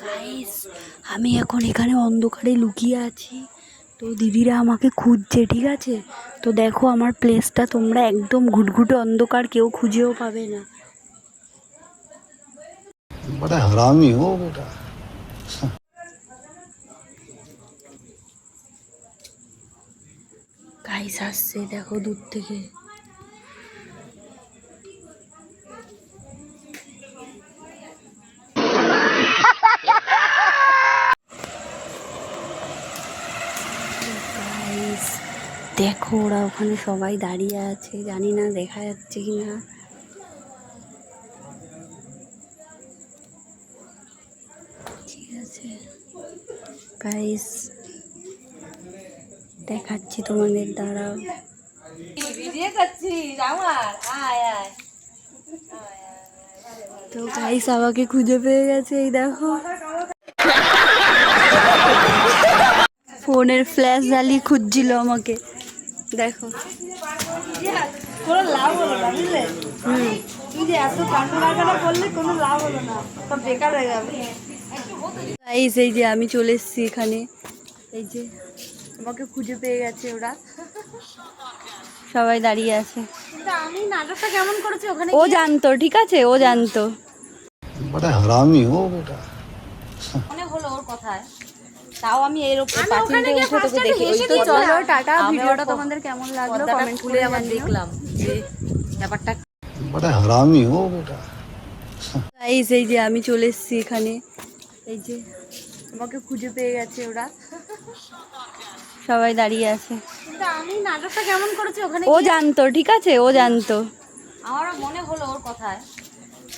Guys, আমি এখন এখানে অন্ধকারে লুকিয়ে আছি। তো দিদিরা আমাকে খুঁজছে, ঠিক আছে? তো দেখো আমার প্লেসটা, তোমরা একদম ঘুটঘুটে অন্ধকার, কেউ খুঁজেও পাবে না। बड़ा हरामी हो बेटा। গাইস আসছে, দেখো দূর থেকে। গাইস দেখো, ওরা ওখানে সবাই দাঁড়িয়ে আছে, জানি না দেখা যাচ্ছে কিনা। ঠিক আছে গাইস, দেখাচ্ছি তোমাদের, দাঁড়াও। তো গাইস আমাকে খুঁজে পেয়ে গেছে, এই দেখো ফোনের ফ্ল্যাশ জ্বালিয়ে খুঁজছিল আমাকে, দেখো। কোনো লাভ হলো না, বুঝলে? তুই যে এত কান্ড লাগানো করলে কোনো লাভ হলো না, সব বেকার হয়ে যাবে। গাইস এই যে আমি চলে এসেছি এখানে, এই যে আমাকে খুঁজে পেয়ে গেছে ওরা, সবাই দাঁড়িয়ে আছে। কিন্তু আমি নাটকটা কেমন করেছি ওখানে ও জানতো, ঠিক আছে, ও জানতো। बड़ा हरामी हो बेटा। মনে হলো ওর কথায়, তাও আমি এর উপর পাঁচিলটা উঠে তোকে দেখি। তো চলো টাটা, ভিডিওটা তোমাদের কেমন লাগলো কমেন্ট করে আবার জানিও। দেখলাম যে ব্যাপারটা। बड़ा हरामी हो बेटा। গাইস এই যে আমি চলে এসেছি এখানে, এই যে আমাকে খুঁজে পেয়ে গেছে ওরা, সবাই দাঁড়িয়ে আছে। কিন্তু আমি নাটকটা কেমন করেছি ওখানে ও জানতো, ঠিক আছে, ও জানতো। আমারও মনে হলো ওর কথায়,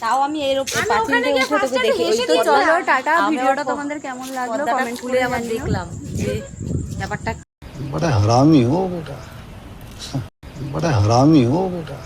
তাও আমি এর উপর পাঁচিলটা উঠে তোকে দেখি। তো চলো টাটা, ভিডিওটা তোমাদের কেমন লাগলো কমেন্ট করে আবার জানিও। দেখলাম যে ব্যাপারটা। बड़ा हरामी हो बेटा। बड़ा हरामी हो बेटा।